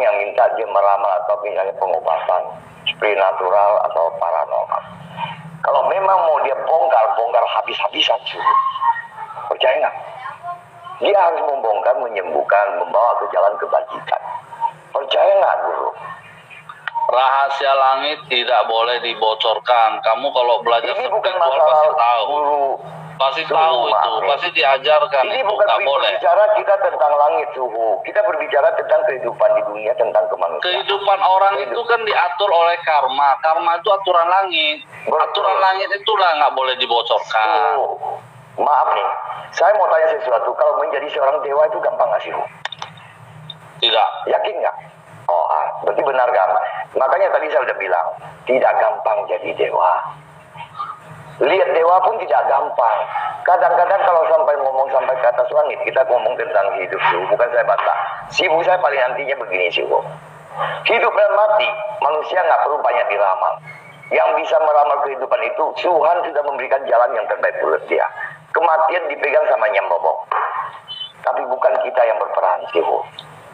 yang minta dia meramal atau misalnya pengobatan seperti natural atau paranormal. Kalau memang mau dia bongkar habis-habisan suhu. Percaya nggak? Dia harus membongkar, menyembuhkan, membawa ke jalan kebajikan. Percaya nggak, Guru? Rahasia langit tidak boleh dibocorkan. Kamu kalau belajar ini bukan spiritual masalah pasti tahu. Guru. Pasti tahu itu, pasti diajarkan. Ini itu bukan boleh. berbicara kita tentang langit suhu. Kita berbicara tentang kehidupan di dunia, tentang kemanusiaan. Kehidupan orang itu kan diatur oleh karma. Karma itu aturan langit. Betul. Aturan langit itulah nggak boleh dibocorkan. Maaf nih, saya mau tanya sesuatu. Kalau menjadi seorang dewa itu gampang nggak sih? Tidak. Yakin nggak? Oh, berarti benar kan? Makanya tadi saya udah bilang, tidak gampang jadi dewa. Lihat dewa pun tidak gampang. Kadang-kadang kalau sampai ngomong sampai ke atas langit, kita ngomong tentang hidup suhu. Bukan saya bantah. Sibu saya paling antinya begini sibu. Hidup dan mati, manusia nggak perlu banyak diramal. Yang bisa meramal kehidupan itu, Tuhan sudah memberikan jalan yang terbaik buat dia. Kematian dipegang sama nyambobok. Tapi bukan kita yang berperan sibu.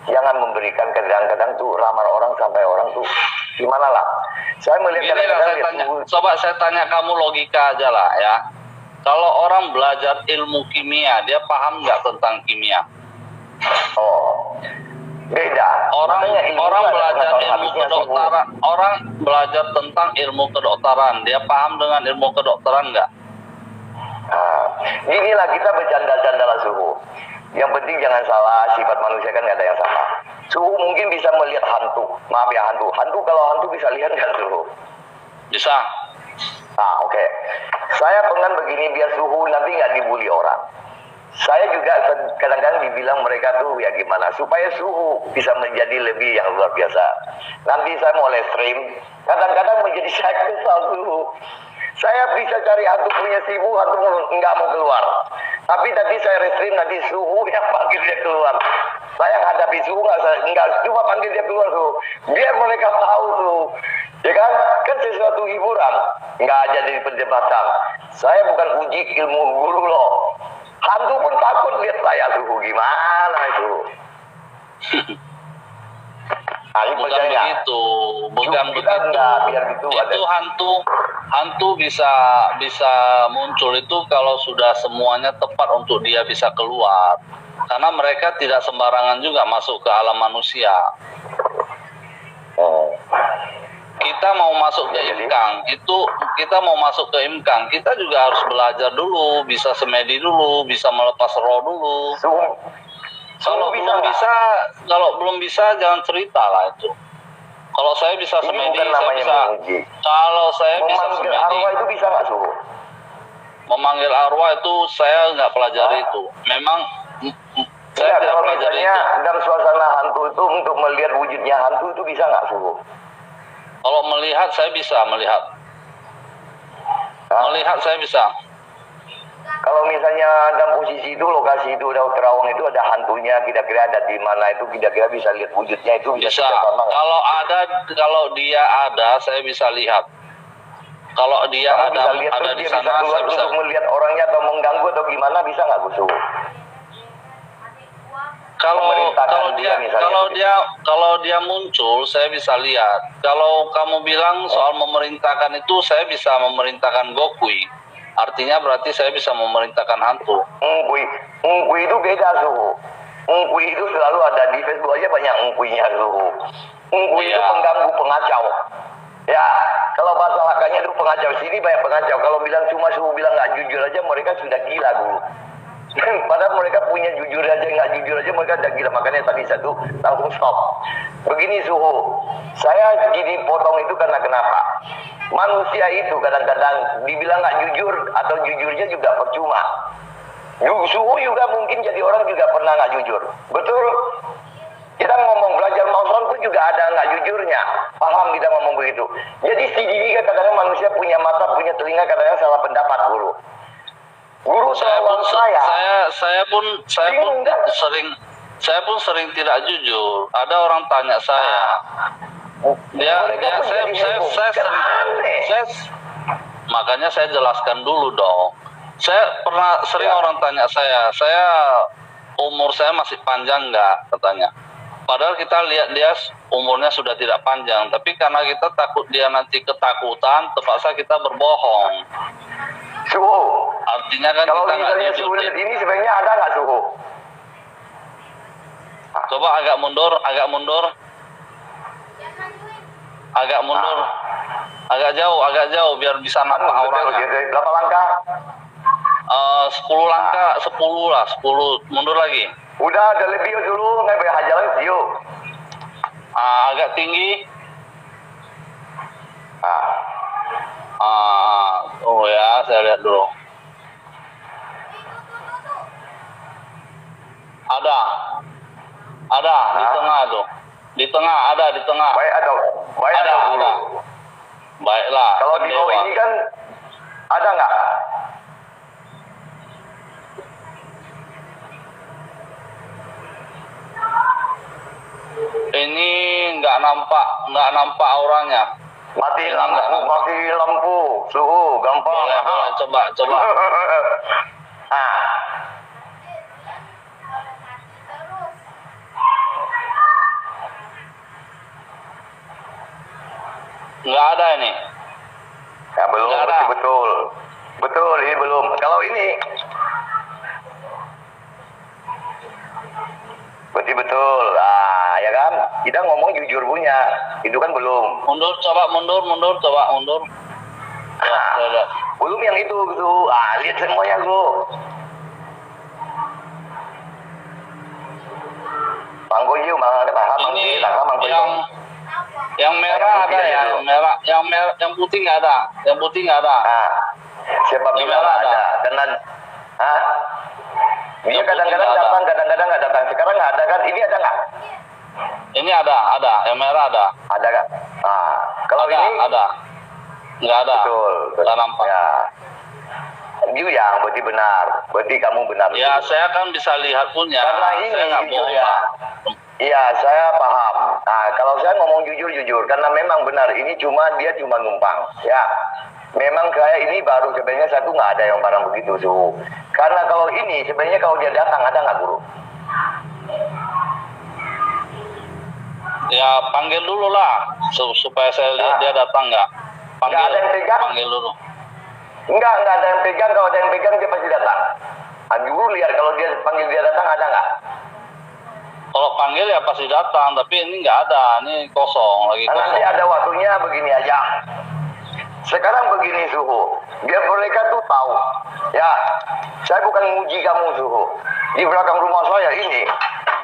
Jangan memberikan kadang-kadang tuh ramal orang sampai orang tuh gimana lah. Saya melihat coba saya tanya kamu logika aja lah ya. Kalau orang belajar ilmu kimia, dia paham nggak tentang kimia? Oh, beda. Orang belajar ilmu kedokteran, orang belajar tentang ilmu kedokteran, dia paham dengan ilmu kedokteran nggak? Inilah kita bercanda-canda lah suhu. Yang penting jangan salah, sifat manusia kan nggak ada yang sama. Suhu mungkin bisa melihat hantu. Maaf ya hantu. Hantu kalau hantu bisa lihat nggak suhu? Bisa. Oke. Saya pengen begini biar suhu nanti nggak dibully orang. Saya juga kadang-kadang dibilang mereka tuh ya gimana supaya suhu bisa menjadi lebih yang luar biasa. Nanti saya mau live stream. Kadang-kadang menjadi saya kesal suhu. Saya bisa cari hantu punya sibu, hantu nggak mau keluar. Tapi nanti saya restream, nanti suhu yang panggil dia keluar. Saya hadapi suhu nggak cuma panggil dia keluar suhu. Biar mereka tahu suhu. Ya kan? Kan sesuatu hiburan. Nggak jadi perdebatan. Saya bukan uji ilmu guru loh. Hantu pun takut lihat saya suhu. Gimana itu? Bukan begitu, bukan begitu. Itu hantu bisa muncul itu kalau sudah semuanya tepat untuk dia bisa keluar. Karena mereka tidak sembarangan juga masuk ke alam manusia. Kita mau masuk ke Imkang, kita mau masuk ke Imkang, kita juga harus belajar dulu, bisa semedi dulu, bisa melepas roh dulu. Kalau belum bisa jangan cerita lah itu. Kalau saya bisa semedi, saya bisa. Kalau saya bisa semedi. Memanggil arwah itu bisa nggak suhu? Memanggil arwah itu saya nggak pelajari itu. Memang saya tidak pelajari itu. Dalam suasana hantu itu untuk melihat wujudnya hantu itu bisa nggak suhu? Kalau melihat saya bisa melihat. Melihat saya bisa. Kalau misalnya dalam posisi itu, lokasi itu, Terawang itu ada hantunya, kira-kira ada di mana itu, kira-kira bisa lihat wujudnya itu bisa. Kalau dia ada, saya bisa lihat. Kalau dia ada di sana, saya bisa. Untuk melihat orangnya atau mengganggu atau gimana bisa nggak Gus? Kalau dia muncul, saya bisa lihat. Kalau kamu bilang soal memerintahkan itu, saya bisa memerintahkan Gokui. Artinya berarti saya bisa memerintahkan hantu. Ungkui itu beda suhu. Ungkui itu selalu ada di Facebook aja banyak ungkuinya suhu. Ungkui itu pengganggu, pengacau. Ya, kalau bahasa hakanya itu pengacau. Sini banyak pengacau. Kalau bilang cuma suhu bilang nggak jujur aja, mereka sudah gila dulu. Padahal mereka punya jujur aja, nggak jujur aja mereka udah gila. Makanya tadi satu langsung stop. Begini suhu, saya gini potong itu karena kenapa? Manusia itu kadang-kadang dibilang nggak jujur atau jujurnya juga percuma. Suhu juga mungkin jadi orang juga pernah nggak jujur. Betul? Kita ngomong belajar Mausron pun juga ada nggak jujurnya. Paham kita ngomong begitu. Jadi sedikit kadang-kadang manusia punya mata, punya telinga, kadang-kadang salah pendapat guru. Guru saya pun sering tidak jujur. Ada orang tanya saya. Makanya saya jelaskan dulu dong. Saya pernah sering orang tanya saya umur saya masih panjang nggak katanya. padahal kita lihat dia umurnya sudah tidak panjang, tapi karena kita takut dia nanti ketakutan, terpaksa kita berbohong. Suhu. Artinya kan Kalau kita nggak misalnya jujur. suhu ini sebenarnya ada nggak suhu? Coba agak mundur, agak mundur, agak mundur, agak jauh biar bisa nampak auranya. Berapa langkah? 10 langkah, 10 lah, 10 mundur lagi. Udah ada lebih dulu, nggak boleh jalan sih. Agak tinggi. Oh ya, saya lihat dulu. Ada di tengah tuh, di tengah ada di tengah. Baik ada Ada. Baiklah. Kalau di bawah ini kan ada nggak? Ini nggak nampak auranya. Mati lampu, suhu, gampang. Boleh, coba. Nggak ada ini. Ya belum, betul, ini belum. Kalau ini, berarti betul. Ya kan? Kita ngomong jujur punya, itu kan belum. Mundur, coba mundur. Ya. Belum yang itu, gitu. Lihat semuanya, bro. Manggoyu, ini yang merah ada ya, yang putih nggak ada, Siapa bilang ada? Karena, dia kadang-kadang datang, kadang-kadang nggak datang. Sekarang nggak ada kan? Ini ada nggak? Ini ada, yang merah ada. Ada kan? Kalau ada, ini ada, nggak ada. Betul. Nggak nampak. Ya. Berarti benar. Berarti kamu benar. Ya, saya kan bisa lihat punya. Karena ini saya nggak bohong. ya. Iya, saya paham. Kalau saya ngomong jujur, karena memang benar. Ini dia cuma numpang. Ya, memang kayak ini baru sebenarnya satu nggak ada yang barang begitu, Suhu. Karena kalau ini sebenarnya kalau dia datang ada nggak, Guru? Ya, panggil dulu lah supaya saya lihat dia datang nggak. Nggak ada yang pegang? Panggil dulu. Nggak ada yang pegang. Kalau ada yang pegang dia pasti datang. Dulu lihat kalau dia panggil dia datang ada nggak? Kalau panggil ya pasti datang, tapi ini nggak ada, ini kosong lagi. Nanti ada waktunya begini aja. Sekarang begini, Suhu, biar mereka tuh tahu. Ya, saya bukan menguji kamu, Suhu. Di belakang rumah saya ini,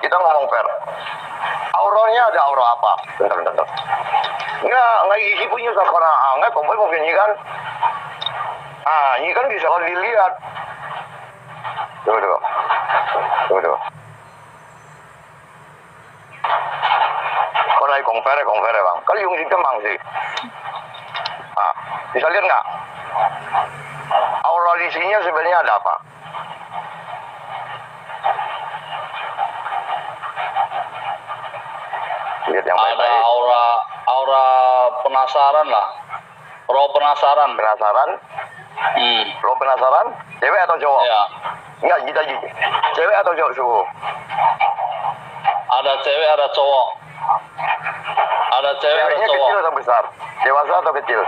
kita ngomong fair. Auranya ada aura apa? Bentar. Nggak isi punya sekarang. Nggak, kompoi mau ini kan? Ini kan bisa dilihat. Tunggu. Kau lagi compare bang. Kali yung sih bang sih. Bisa lihat nggak? Aura di sini sebenarnya ada apa? Lihat yang ada baik-baik. aura penasaran lah. Roh penasaran. Roh penasaran? Cewek atau cowok? Ya. Enggak, kita cewek atau cowok, Suhu? Ada cewek, ada cowok. Ceweknya kecil atau besar? Dewasa atau kecil?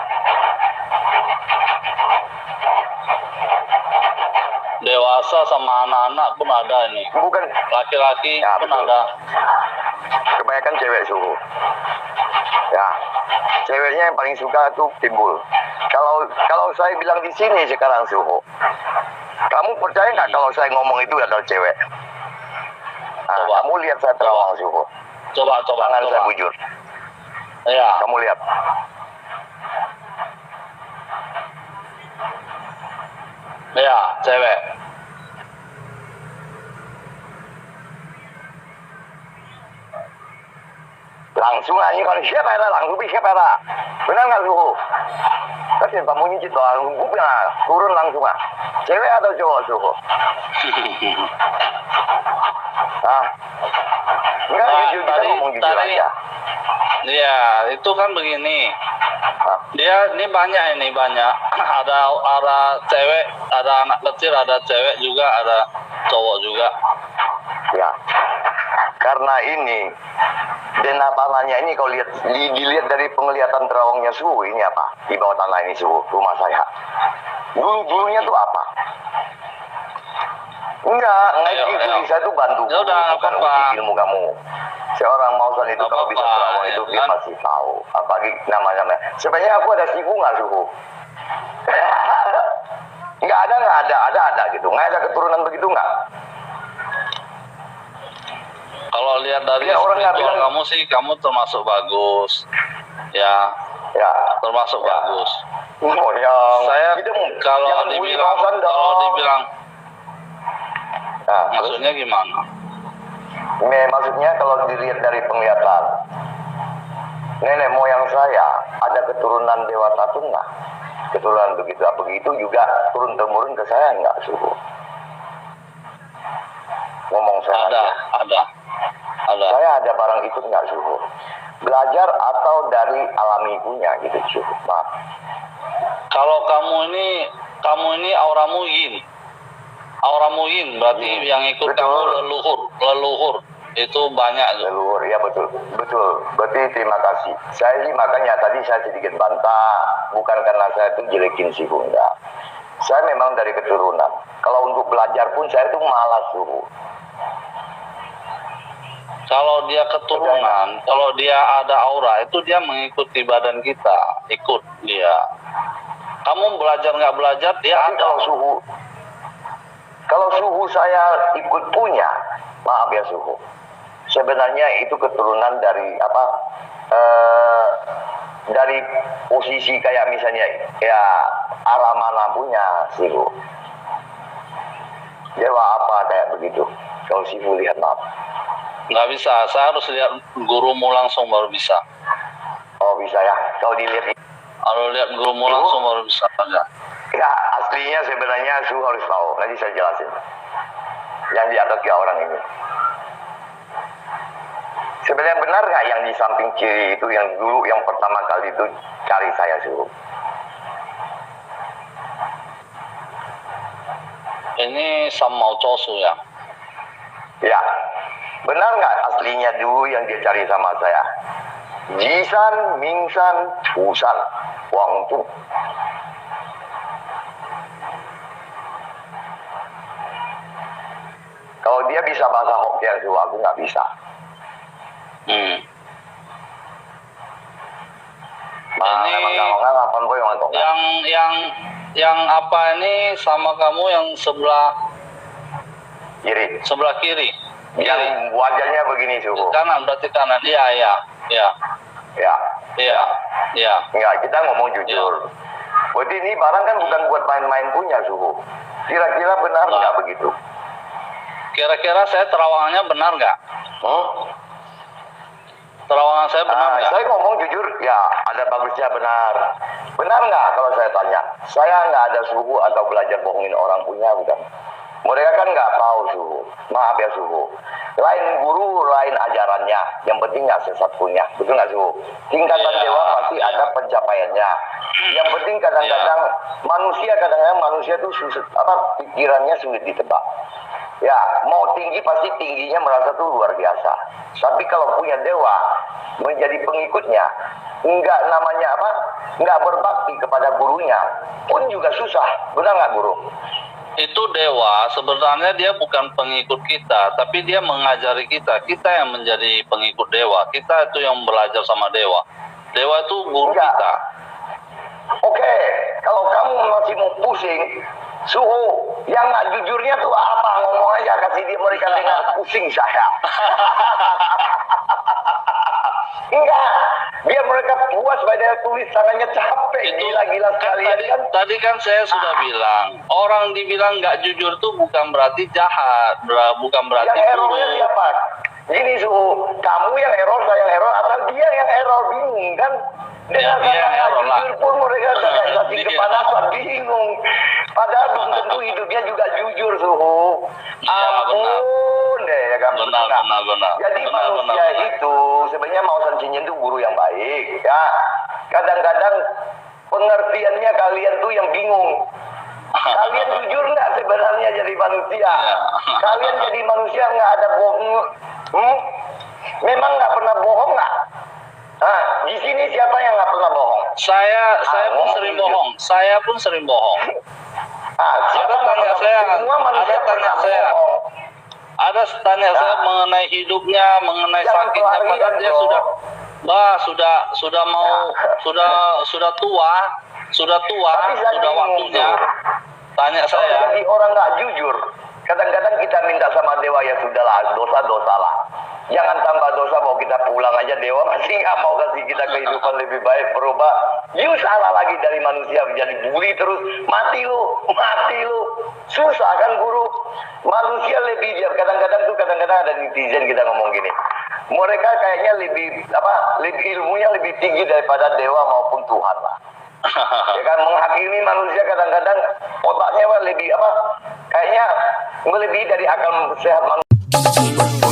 Dewasa sama anak-anak pun ada ini. Bukan. Laki-laki Ya, pun betul. ada. Kebanyakan cewek, Suhu. Ya, ceweknya yang paling suka tuh timbul. Kalau saya bilang di sini sekarang, Suhu, kamu percaya nggak kalau saya ngomong itu adalah cewek? Kamu lihat saya terawang, Suhu. Coba. Tangan saya bujur. Ya. Kamu lihat. Ya, cewek. Langsung aja kalau siapa ada. Benar nggak, Suhu? Kasi pamunyi itu bukan turun langsung Cewek atau cowok, Suhu? Enggak, jujur kita ngomong jujur aja. Iya, itu kan begini. Ini banyak. Ada cewek, ada anak kecil, ada cewek juga, ada cowok juga. Ya. Karena ini denah tanahnya ini kalau dilihat dari penglihatan terawangnya suhu ini apa? Di bawah tanah ini suhu rumah saya. Dulunya tuh apa? Enggak itu saya tuh bantu. Ya udah, bukan uji ilmu kamu. Seorang Mausan itu kalau bisa terawang itu dia pasti tahu. Apalagi namanya. Sebenarnya aku ada sifu nggak suhu? Nggak ada gitu. Nggak ada keturunan begitu nggak? Kalau lihat dari ya, orang spiritual kamu sih, kamu termasuk bagus, ya termasuk bagus. Saya kalau dibilang, maksudnya gimana? Maksudnya kalau dilihat dari penglihatan, nenek moyang saya ada keturunan Dewa Tatu nggak? Keturunan begitu juga turun temurun ke saya nggak suhu? Ngomong saya ada. Saya ada barang ikut nggak suhu? Belajar atau dari alami punya gitu suhu? Maaf. Kalau kamu ini auramu yin berarti yang ikut betul. Kamu leluhur itu banyak. Leluhur ya betul. Berarti terima kasih. Saya sih makanya tadi saya sedikit bantah, bukan karena saya itu jelekin sifu enggak. Saya memang dari keturunan. Kalau untuk belajar pun saya itu malas suhu. Kalau dia keturunan, kalau dia ada aura, itu dia mengikuti badan kita, ikut dia. Kamu belajar nggak belajar, dia tapi ada. Kalau suhu saya ikut punya, maaf ya suhu. Sebenarnya itu keturunan dari apa? Dari posisi kayak misalnya ya arah mana punya suhu. Dewa apa kayak begitu? Kalau sifu lihat maaf. Nggak bisa, saya harus lihat gurumu langsung baru bisa. Oh bisa ya, kalau dilihat. Kalau lihat gurumu langsung baru bisa aja. Ya aslinya sebenarnya Su harus tahu, nanti saya jelasin. Yang di atas orang ini. Sebenarnya benar nggak yang di samping kiri itu yang dulu yang pertama kali itu cari saya Su? Ini Samau Cosu ya? Ya. Benar nggak aslinya dulu yang dia cari sama saya? Jisan, Mingsan, Chusan, Wangtu. Kalau dia bisa bahasa Hokkien tuh, aku nggak bisa. Yang apa ini sama kamu yang sebelah kiri? Yang wajahnya begini suhu. Kanan berarti kanan. Iya. Enggak, kita ngomong jujur. Berarti ini barang kan bukan buat main-main punya suhu. Kira-kira benar nggak begitu? Kira-kira saya terawangannya benar nggak? Terawangan saya benar nggak? Saya ngomong jujur, ya ada bagusnya benar. Benar nggak kalau saya tanya? Saya nggak ada suhu atau belajar bohongin orang punya, bukan. Mereka kan nggak tahu suhu. Maaf ya suhu. Lain guru, lain ajarannya. Yang penting nggak sesat punya. Betul nggak suhu? Tingkatan dewa pasti ada pencapaiannya. Yang penting kadang-kadang manusia tuh pikirannya sulit ditebak. Ya, mau tinggi pasti tingginya merasa tuh luar biasa. Tapi kalau punya dewa menjadi pengikutnya, nggak berbakti kepada gurunya, pun juga susah. Benar nggak guru? Itu dewa sebenarnya dia bukan pengikut kita, tapi dia mengajari kita. Kita yang menjadi pengikut dewa. Kita itu yang belajar sama dewa. Dewa itu guru kita. Oke, kalau kamu masih mau pusing, suhu yang nggak jujurnya tuh apa? Ngomong aja, kasih dia mereka dengar pusing saya. Enggak, biar mereka puas pada tulis tangannya capek. Itu gila sekalian kan. Tadi kan saya sudah bilang, orang dibilang nggak jujur tuh bukan berarti jahat, bukan berarti yang errornya siapa? Gini suhu, kamu yang error, saya yang error, atau dia yang error, bingung kan? Dengan dia yang error lah. jujur pun mereka kasih kepanasan, bingung. Padahal belum tentu hidupnya juga jujur suhu. Ampun deh ya kan. Benar. Jadi manusia itu sebenarnya Mausan Chinyen itu guru yang baik ya. Kadang-kadang pengertiannya kalian tuh yang bingung. Kalian jujur nggak sebenarnya jadi manusia? Kalian jadi manusia nggak ada bohong, Memang nggak pernah bohong nggak? Di sini siapa yang nggak pernah bohong? Saya pun sering bohong. Saya pun sering bohong. Ada tanya saya mengenai hidupnya, mengenai sakitnya, padahal dia sudah tua, sudah waktunya. Tanya saya. Jadi orang nggak jujur. Kadang-kadang kita minta sama dewa, ya sudahlah, dosa lah. Jangan tambah dosa, mau kita pulang aja, dewa masih nggak mau kasih kita kehidupan lebih baik, berubah. You salah lagi dari manusia, jadi bully terus, mati lu. Susah kan guru? Manusia lebih diam. Kadang-kadang ada netizen kita ngomong gini. Mereka kayaknya lebih ilmunya lebih tinggi daripada dewa maupun Tuhan lah. Ya kan, menghakimi manusia kadang-kadang otaknya lebih kayaknya melebihi dari akal sehat manusia.